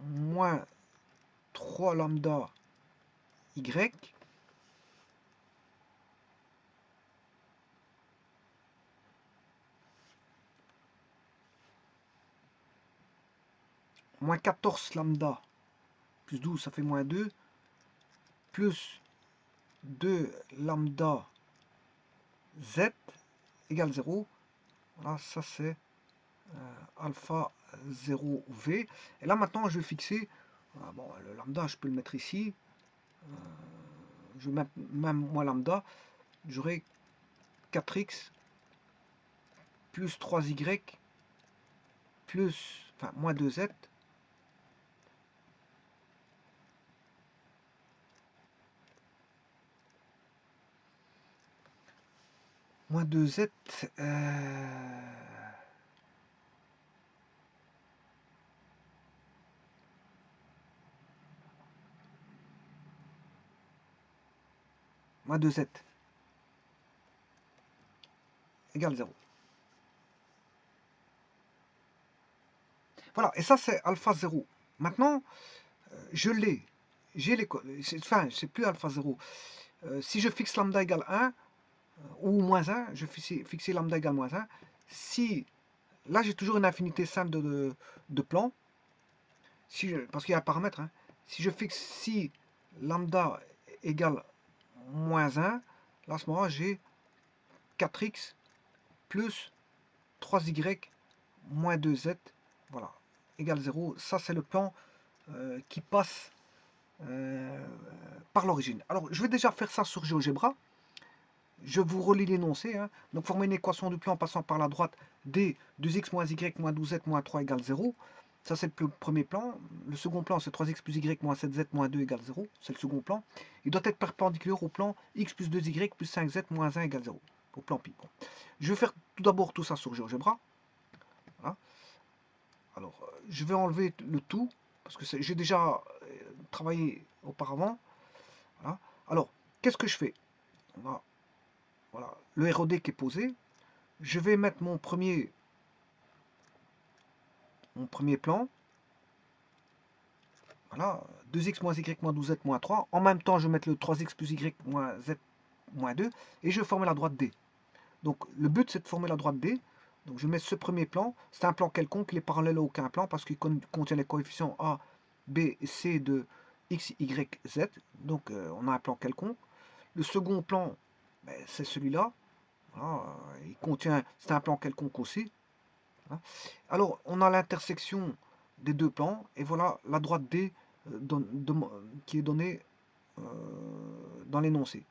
moins 3 lambda y, moins 14 lambda plus 12, ça fait moins 2, plus 2 lambda z égale 0. Voilà, ça c'est alpha 0v. Et là maintenant je vais fixer, bon, le lambda je peux le mettre ici, je vais mettre même moins lambda, j'aurai 4x plus 3y plus, enfin, moins 2z moins 2z moins 2z égale 0. Voilà, et ça c'est alpha 0. Maintenant, je l'ai. J'ai les, enfin, c'est plus alpha 0. Si je fixe lambda égale 1, ou moins 1, je fixe lambda égale moins 1. Si, là j'ai toujours une infinité simple de plan, si parce qu'il y a un paramètre. Hein. Si je fixe si lambda égale moins 1, là à ce moment j'ai 4x plus 3y moins 2z, voilà, égale 0. Ça c'est le plan qui passe par l'origine. Alors je vais déjà faire ça sur GeoGebra. Je vous relis l'énoncé. Hein. Donc former une équation du plan en passant par la droite d 2x moins y moins 12z moins 3 égale 0. Ça c'est le premier plan. Le second plan c'est 3x plus y moins 7z moins 2 égale 0. C'est le second plan. Il doit être perpendiculaire au plan x plus 2y plus 5z moins 1 égale 0. Au plan pi. Bon. Je vais faire tout d'abord tout ça sur GeoGebra. Voilà. Alors je vais enlever le tout parce que j'ai déjà travaillé auparavant. Voilà. Alors qu'est-ce que je fais? Voilà, le ROD qui est posé. Je vais mettre mon premier plan. Voilà, 2x moins y moins 12z moins 3. En même temps, je vais mettre le 3x plus y moins z moins 2. Et je vais former la droite D. Donc le but, c'est de former la droite D. Donc je mets ce premier plan. C'est un plan quelconque, il est parallèle à aucun plan parce qu'il contient les coefficients A, B et C de x, y, z. Donc on a un plan quelconque. Le second plan, ben, c'est celui-là. Voilà, il contient, c'est un plan quelconque aussi. Hein. Alors, on a l'intersection des deux plans, et voilà la droite D qui est donnée dans l'énoncé.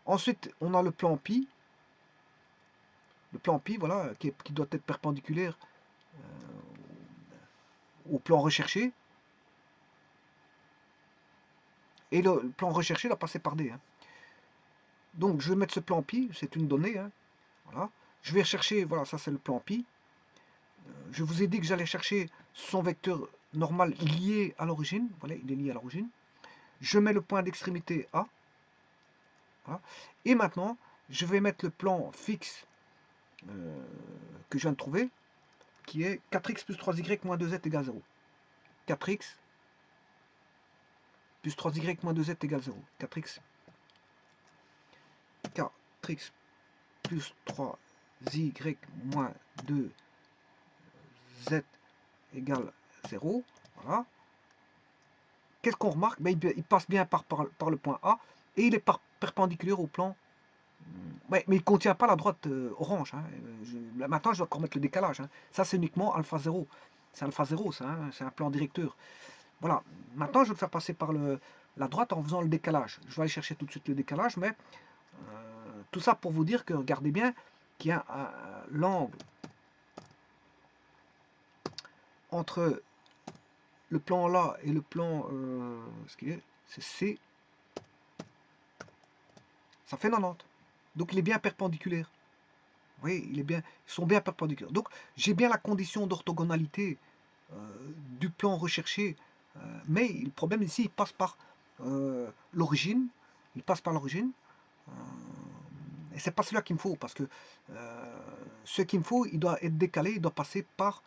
Ensuite, on a le plan pi. Le plan pi, voilà, qui doit être perpendiculaire au plan recherché. Et le plan recherché doit passer par D. Hein. Donc, je vais mettre ce plan pi, c'est une donnée. Hein, voilà. Je vais chercher, voilà, ça c'est le plan pi. Je vous ai dit que j'allais chercher son vecteur normal lié à l'origine. Voilà, il est lié à l'origine. Je mets le point d'extrémité A. Voilà. Et maintenant, je vais mettre le plan fixe que je viens de trouver, qui est 4x plus 3y moins 2z égale 0. 4x plus 3y moins 2z égale 0. 4x plus 3y moins 2z égale 0. Voilà. Qu'est-ce qu'on remarque? Ben, il passe bien par le point A et il est perpendiculaire au plan. Ouais, mais il ne contient pas la droite orange. Hein. Maintenant, je dois encore mettre le décalage. Hein. Ça, c'est uniquement alpha 0. C'est alpha 0, ça. Hein. C'est un plan directeur. Voilà. Maintenant, je vais le faire passer par la droite en faisant le décalage. Je vais aller chercher tout de suite le décalage, mais tout ça pour vous dire que, regardez bien, qu'il y a l'angle entre le plan là et le plan, ce qui est, c'est C, ça fait 90. Donc il est bien perpendiculaire. Vous voyez, ils sont bien perpendiculaires. Donc j'ai bien la condition d'orthogonalité du plan recherché, mais le problème ici, il passe par l'origine. Il passe par l'origine. Et c'est pas celui-là qu'il me faut, parce que ce qu'il me faut, il doit être décalé, il doit passer par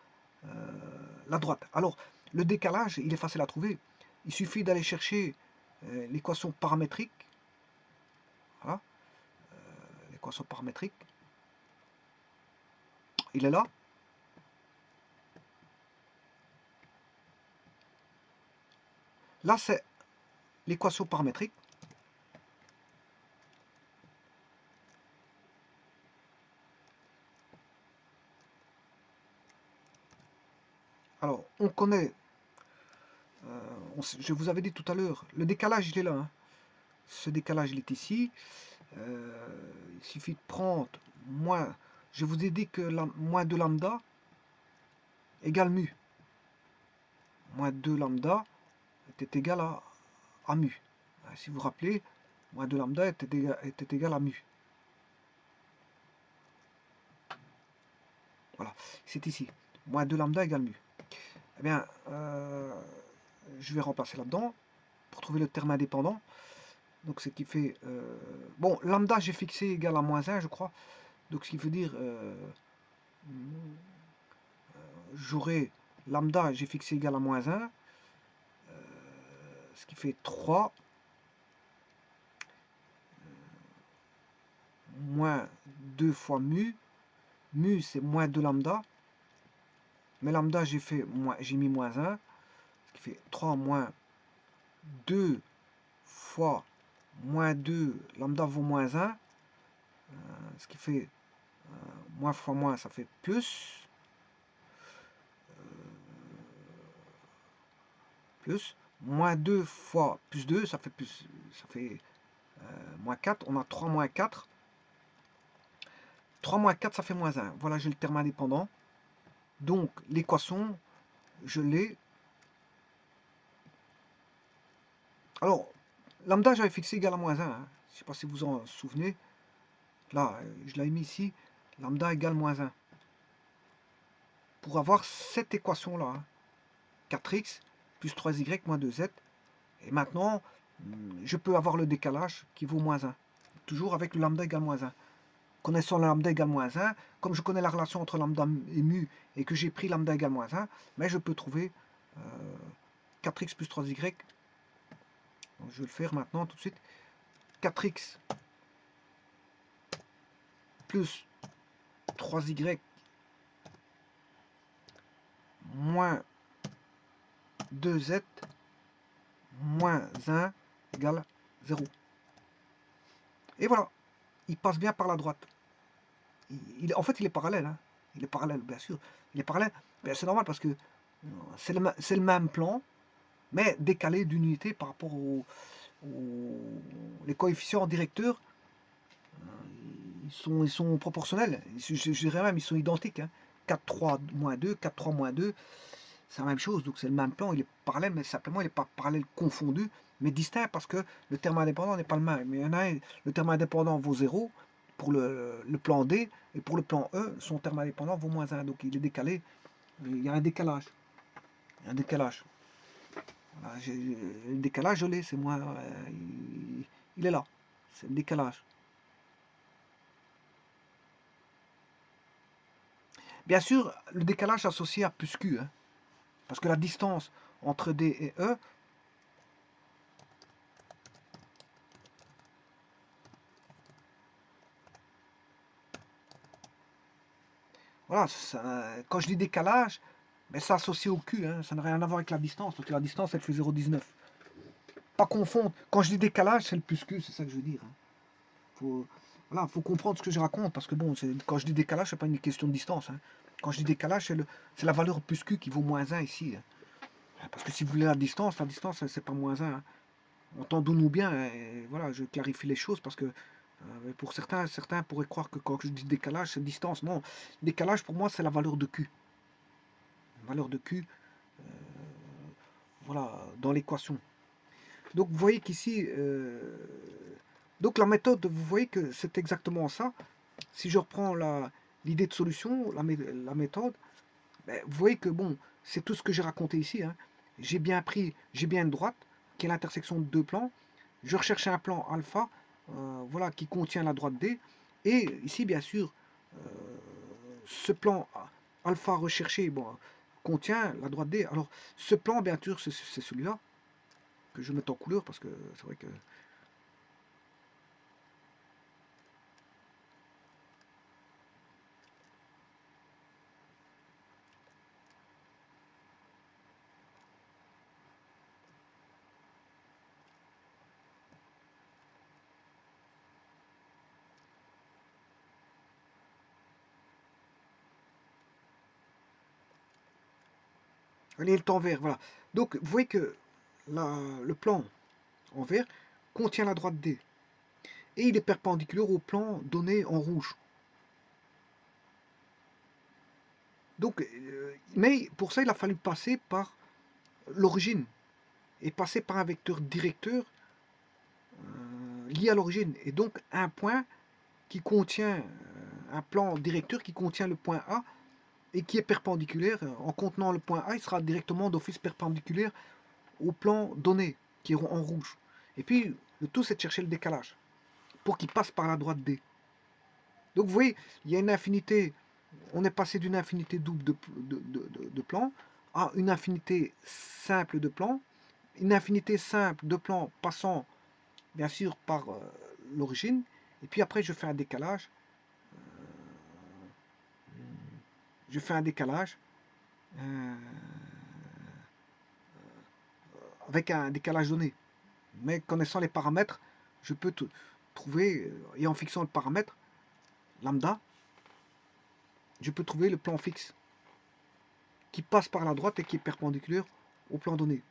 la droite. Alors, le décalage, il est facile à trouver. Il suffit d'aller chercher l'équation paramétrique. Voilà, l'équation paramétrique. Il est là. Là, c'est l'équation paramétrique. Alors, on connaît, je vous avais dit tout à l'heure, le décalage, il est là. Hein. Ce décalage, il est ici. Il suffit de prendre moins, je vous ai dit que moins 2 lambda égale mu. Moins 2 lambda était égal à mu. Si vous vous rappelez, moins 2 lambda était égal à mu. Voilà, c'est ici. Moins 2 lambda égale mu. Eh bien, je vais remplacer là-dedans pour trouver le terme indépendant. Donc, ce qui fait... bon, lambda, j'ai fixé égal à moins 1, je crois. Donc, ce qui veut dire... j'aurai lambda, j'ai fixé égal à moins 1. Ce qui fait 3. Moins 2 fois mu. Mu, c'est moins 2 lambda. Mais lambda, j'ai mis moins 1. Ce qui fait 3 moins 2 fois moins 2. Lambda vaut moins 1. Ce qui fait moins fois moins, ça fait plus. Plus. Moins 2 fois plus 2, ça fait plus. Ça fait moins 4. On a 3 moins 4. 3 moins 4, ça fait moins 1. Voilà, j'ai le terme indépendant. Donc, l'équation, je l'ai. Alors, lambda, j'avais fixé égal à moins 1. Hein. Je ne sais pas si vous en souvenez. Là, je l'avais mis ici. Lambda égale moins 1. Pour avoir cette équation-là. Hein. 4x plus 3y moins 2z. Et maintenant, je peux avoir le décalage qui vaut moins 1. Toujours avec le lambda égale moins 1. Connaissant le lambda égale moins 1, comme je connais la relation entre lambda et mu, et que j'ai pris lambda égale moins 1, mais je peux trouver 4x plus 3y. Donc, je vais le faire maintenant tout de suite. 4x plus 3y moins 2z moins 1 égale 0. Et voilà, il passe bien par la droite. En fait, il est parallèle. Hein. Il est parallèle, bien sûr. Il est parallèle. C'est normal parce que c'est le même plan, mais décalé d'une unité par rapport les coefficients directeurs. Ils sont proportionnels. Je dirais même, ils sont identiques. Hein. 4, 3, moins 2, 4, 3, moins 2. C'est la même chose, donc c'est le même plan, il est parallèle, mais simplement il n'est pas parallèle confondu, mais distinct parce que le terme indépendant n'est pas le même. Mais il y en a un, le terme indépendant vaut 0 pour le plan D, et pour le plan E, son terme indépendant vaut moins 1, donc il est décalé. Il y a un décalage. Il y a un décalage. Voilà, le décalage, je l'ai, c'est moins. Il est là. C'est le décalage. Bien sûr, le décalage associé à plus Q, hein, parce que la distance entre D et E, voilà, quand je dis décalage, mais c'est associé au Q, hein, ça n'a rien à voir avec la distance, parce que la distance, elle fait 0,19. Pas confondre. Quand je dis décalage, c'est le plus Q, c'est ça que je veux dire. Hein. Voilà, faut comprendre ce que je raconte, parce que bon, quand je dis décalage, c'est pas une question de distance. Hein. Quand je dis décalage, c'est la valeur plus Q qui vaut moins 1 ici. Hein. Parce que si vous voulez la distance, c'est pas moins 1. Hein. Entendons-nous bien, hein, et voilà, je clarifie les choses, parce que pour certains pourraient croire que quand je dis décalage, c'est distance. Non, décalage pour moi, c'est la valeur de Q. Valeur de Q, voilà, dans l'équation. Donc vous voyez qu'ici, donc la méthode, vous voyez que c'est exactement ça. Si je reprends l'idée de solution, la méthode, ben, vous voyez que bon, c'est tout ce que j'ai raconté ici. Hein. J'ai bien une droite qui est l'intersection de deux plans. Je recherche un plan alpha, voilà, qui contient la droite D. Et ici, bien sûr, ce plan alpha recherché, bon, contient la droite D. Alors, ce plan, bien sûr, c'est celui-là que je mets en couleur parce que c'est vrai que elle est en vert, voilà. Donc, vous voyez que le plan en vert contient la droite D. Et il est perpendiculaire au plan donné en rouge. Donc, mais pour ça, il a fallu passer par l'origine et passer par un vecteur directeur lié à l'origine. Et donc, un point qui contient, un plan directeur qui contient le point A et qui est perpendiculaire. En contenant le point A, il sera directement d'office perpendiculaire au plan donné, qui est en rouge. Et puis, le tout, c'est de chercher le décalage pour qu'il passe par la droite D. Donc, vous voyez, il y a une infinité. On est passé d'une infinité double de plans à une infinité simple de plans. Une infinité simple de plans passant, bien sûr, par l'origine. Et puis après, je fais un décalage. Je fais un décalage euh, avec un décalage donné. Mais connaissant les paramètres, je peux trouver, et en fixant le paramètre, lambda, je peux trouver le plan fixe qui passe par la droite et qui est perpendiculaire au plan donné.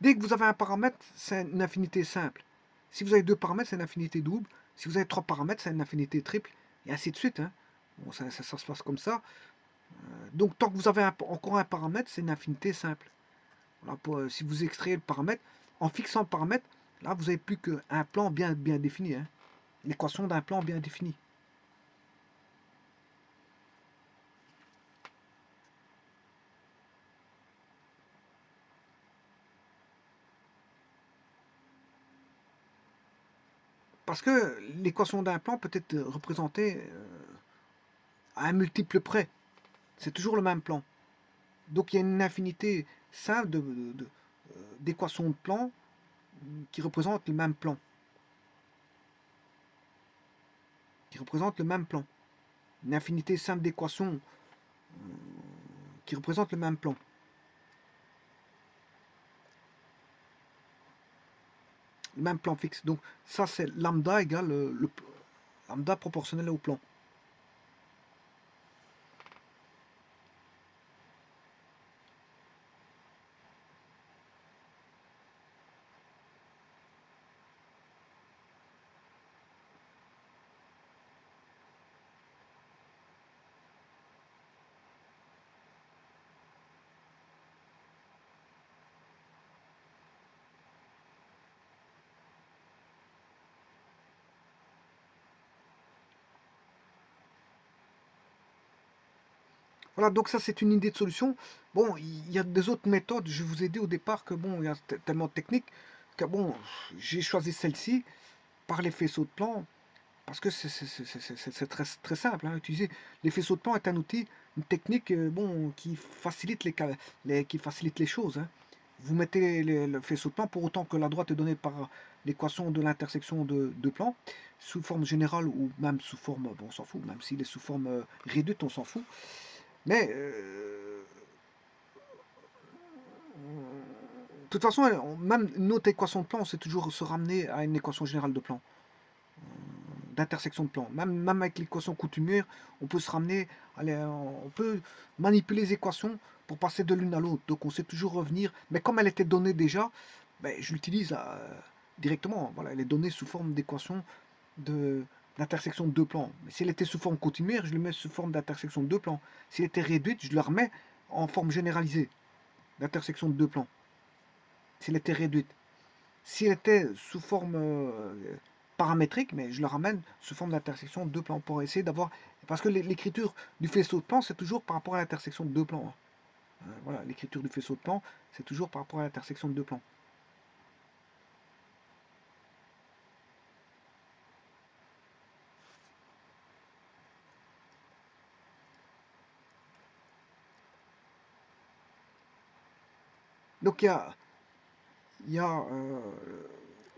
Dès que vous avez un paramètre, c'est une infinité simple. Si vous avez deux paramètres, c'est une infinité double. Si vous avez trois paramètres, c'est une infinité triple. Et ainsi de suite. Hein. Bon, ça se passe comme ça. Donc tant que vous avez encore un paramètre, c'est une infinité simple. Voilà, si vous extrayez le paramètre, en fixant le paramètre, là vous n'avez plus qu'un plan bien défini. Hein. L'équation d'un plan bien défini. Parce que l'équation d'un plan peut être représentée à un multiple près. C'est toujours le même plan. Donc il y a une infinité simple d'équations de plan qui représente le même plan. Qui représente le même plan. Une infinité simple d'équations qui représente le même plan. Le même plan fixe. Donc ça c'est lambda égale le lambda proportionnel au plan. Voilà, donc ça c'est une idée de solution. Bon, il y a des autres méthodes. Je vous ai dit au départ que bon, il y a tellement de techniques que bon, j'ai choisi celle-ci par les faisceaux de plan parce que c'est très, très simple à utiliser. Les faisceaux de plan est un outil, une technique bon, qui facilite qui facilite les choses. Hein. Vous mettez le faisceau de plan pour autant que la droite est donnée par l'équation de l'intersection de deux plans, sous forme générale ou même sous forme, bon, on s'en fout, même s'il est sous forme réduite, on s'en fout. Mais de toute façon, même une autre équation de plan, on sait toujours se ramener à une équation générale de plan, d'intersection de plan. Même avec l'équation coutumière, on peut se ramener, on peut manipuler les équations pour passer de l'une à l'autre. Donc on sait toujours revenir. Mais comme elle était donnée déjà, ben, je l'utilise directement. Voilà, elle est donnée sous forme d'équation d'intersection de deux plans. Mais si elle était sous forme coutumière, je le mets sous forme d'intersection de deux plans. Si elle était réduite, je la remets en forme généralisée d'intersection de deux plans. Si elle était réduite. Si elle était sous forme paramétrique, mais je la ramène sous forme d'intersection de deux plans pour essayer d'avoir. Parce que l'écriture du faisceau de plan, c'est toujours par rapport à l'intersection de deux plans. Voilà, l'écriture du faisceau de plan, c'est toujours par rapport à l'intersection de deux plans. Donc il y a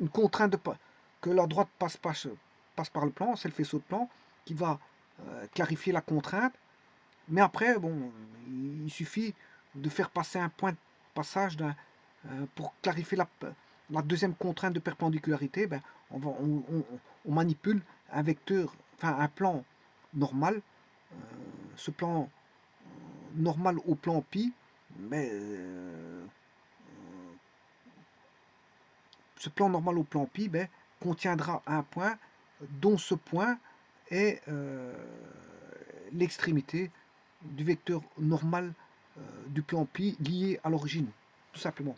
une contrainte que la droite passe par le plan, c'est le faisceau de plan qui va clarifier la contrainte. Mais après, bon, il suffit de faire passer un point de passage pour clarifier la deuxième contrainte de perpendicularité. Ben, on manipule un vecteur, enfin un plan normal, ce plan normal au plan pi, mais ce plan normal au plan pi ben, contiendra un point dont ce point est l'extrémité du vecteur normal du plan pi lié à l'origine, tout simplement.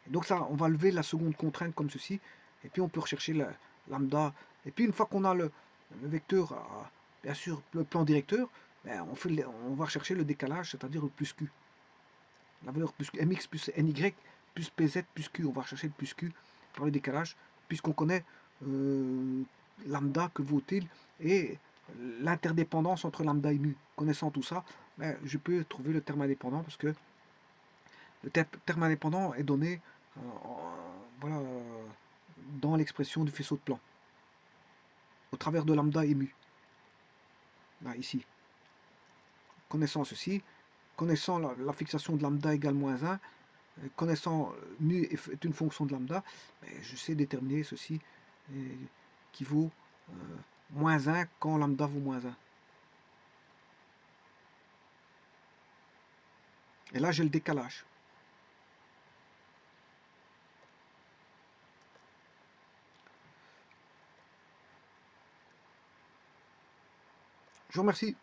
Et donc ça, on va lever la seconde contrainte comme ceci, et puis on peut rechercher la lambda. Et puis une fois qu'on a le vecteur, bien sûr, le plan directeur, ben, on va rechercher le décalage, c'est-à-dire le plus q. La valeur plus mx plus ny plus pz plus q. On va rechercher le plus q par le décalage, puisqu'on connaît lambda, que vaut-il, et l'interdépendance entre lambda et mu. Connaissant tout ça, ben, je peux trouver le terme indépendant, parce que le terme indépendant est donné voilà, dans l'expression du faisceau de plan, au travers de lambda et mu. Là, ici. Connaissant ceci, connaissant la fixation de lambda égale moins 1, connaissant mu est une fonction de lambda, je sais déterminer ceci qui vaut moins 1 quand lambda vaut moins 1. Et là, j'ai le décalage. Je vous remercie.